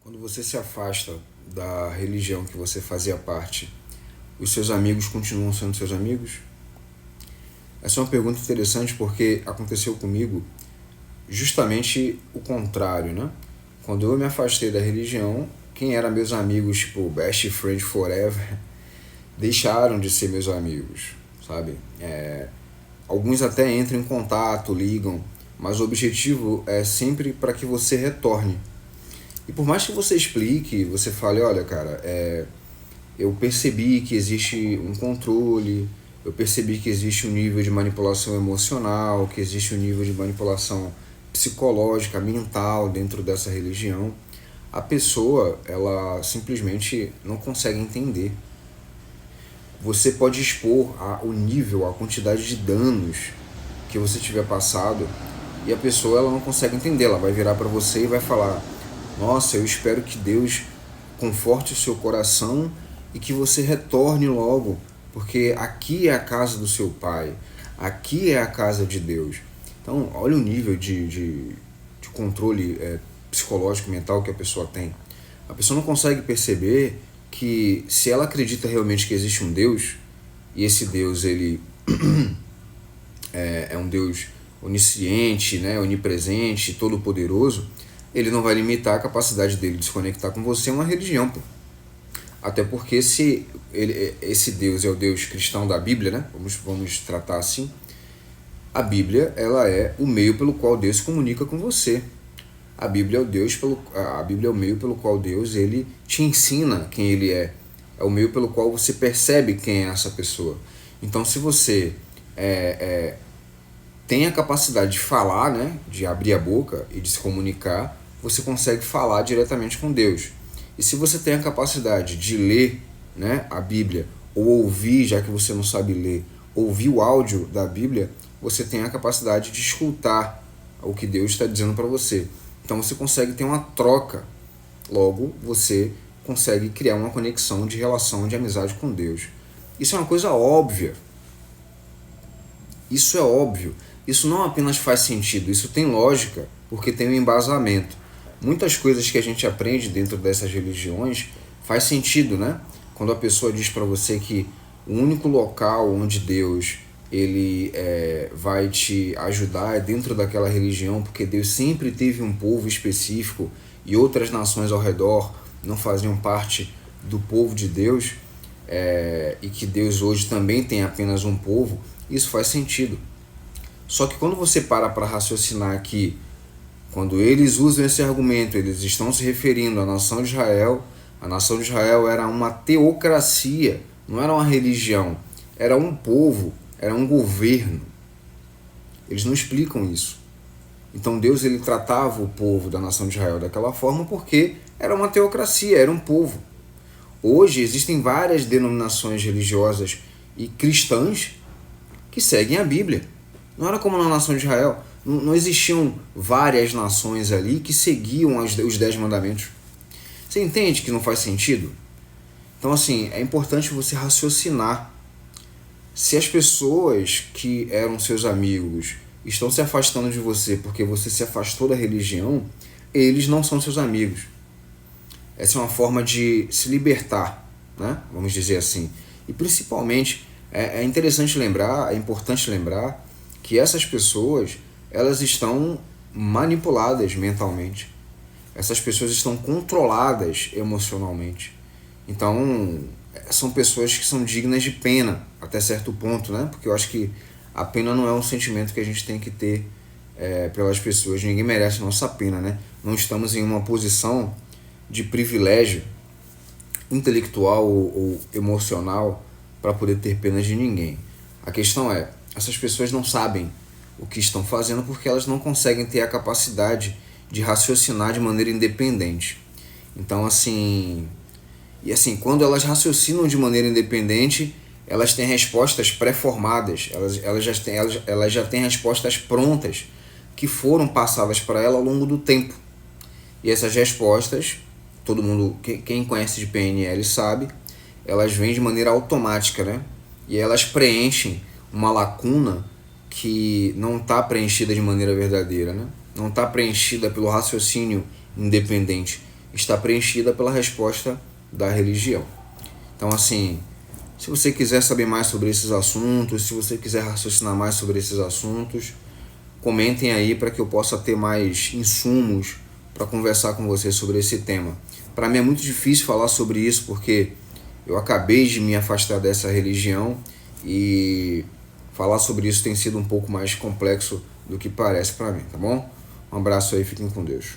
Quando você se afasta da religião que você fazia parte, os seus amigos continuam sendo seus amigos? Essa é uma pergunta interessante porque aconteceu comigo justamente o contrário, né? Quando eu me afastei da religião, quem eram meus amigos, tipo best friend forever, deixaram de ser meus amigos, sabe? Alguns até entram em contato, ligam, mas o objetivo é sempre para que você retorne. E por mais que você explique, você fale, olha, cara, eu percebi que existe um controle, eu percebi que existe um nível de manipulação emocional, que existe um nível de manipulação psicológica, mental dentro dessa religião, a pessoa, ela simplesmente não consegue entender. Você pode expor o nível, a quantidade de danos que você tiver passado e a pessoa ela não consegue entender, ela vai virar para você e vai falar: nossa, eu espero que Deus conforte o seu coração e que você retorne logo, porque aqui é a casa do seu pai, aqui é a casa de Deus. Então, olha o nível de controle psicológico, mental que a pessoa tem. A pessoa não consegue perceber que se ela acredita realmente que existe um Deus, e esse Deus ele é um Deus onisciente, né, onipresente, todo-poderoso, ele não vai limitar a capacidade dele de se conectar com você a uma religião. Pô. Até porque se esse Deus é o Deus cristão da Bíblia, né, vamos tratar assim, a Bíblia ela é o meio pelo qual Deus se comunica com você. A Bíblia é o meio pelo qual Deus ele te ensina quem ele é. É o meio pelo qual você percebe quem é essa pessoa. Então, se você tem a capacidade de falar, né, de abrir a boca e de se comunicar, você consegue falar diretamente com Deus. E se você tem a capacidade de ler, né, a Bíblia, ou ouvir, já que você não sabe ler, ouvir o áudio da Bíblia, você tem a capacidade de escutar o que Deus está dizendo para você. Então você consegue ter uma troca, logo você consegue criar uma conexão de relação, de amizade com Deus. Isso é uma coisa óbvia. Isso é óbvio. Isso não apenas faz sentido, isso tem lógica, porque tem um embasamento. Muitas coisas que a gente aprende dentro dessas religiões faz sentido, né? Quando a pessoa diz para você que o único local onde Deus ele vai te ajudar é dentro daquela religião, porque Deus sempre teve um povo específico e outras nações ao redor não faziam parte do povo de Deus, e que Deus hoje também tem apenas um povo, isso faz sentido. Só que quando você para raciocinar que quando eles usam esse argumento, eles estão se referindo à nação de Israel, a nação de Israel era uma teocracia, não era uma religião, era um povo, era um governo. Eles não explicam isso. Então Deus ele tratava o povo da nação de Israel daquela forma porque era uma teocracia, era um povo. Hoje existem várias denominações religiosas e cristãs que seguem a Bíblia. Não era como na nação de Israel. Não existiam várias nações ali que seguiam os 10 mandamentos. Você entende que não faz sentido? Então, assim, é importante você raciocinar. Se as pessoas que eram seus amigos estão se afastando de você porque você se afastou da religião, eles não são seus amigos. Essa é uma forma de se libertar, né? Vamos dizer assim. E principalmente, é interessante lembrar, é importante lembrar que essas pessoas elas estão manipuladas mentalmente. Essas pessoas estão controladas emocionalmente. Então, são pessoas que são dignas de pena, até certo ponto, né? Porque eu acho que a pena não é um sentimento que a gente tem que ter pelas pessoas. Ninguém merece nossa pena, né? Não estamos em uma posição de privilégio intelectual ou emocional para poder ter pena de ninguém. A questão é, essas pessoas não sabem o que estão fazendo porque elas não conseguem ter a capacidade de raciocinar de maneira independente. Então, assim, quando elas raciocinam de maneira independente, elas têm respostas pré-formadas, elas já têm respostas prontas que foram passadas para ela ao longo do tempo. E essas respostas, todo mundo, quem conhece de PNL sabe, elas vêm de maneira automática, né? E elas preenchem uma lacuna que não está preenchida de maneira verdadeira, né? Não está preenchida pelo raciocínio independente. está preenchida pela resposta da religião. Então, assim, se você quiser saber mais sobre esses assuntos, se você quiser raciocinar mais sobre esses assuntos, comentem aí para que eu possa ter mais insumos para conversar com você sobre esse tema. Para mim é muito difícil falar sobre isso porque eu acabei de me afastar dessa religião e falar sobre isso tem sido um pouco mais complexo do que parece para mim, tá bom? Um abraço aí, fiquem com Deus.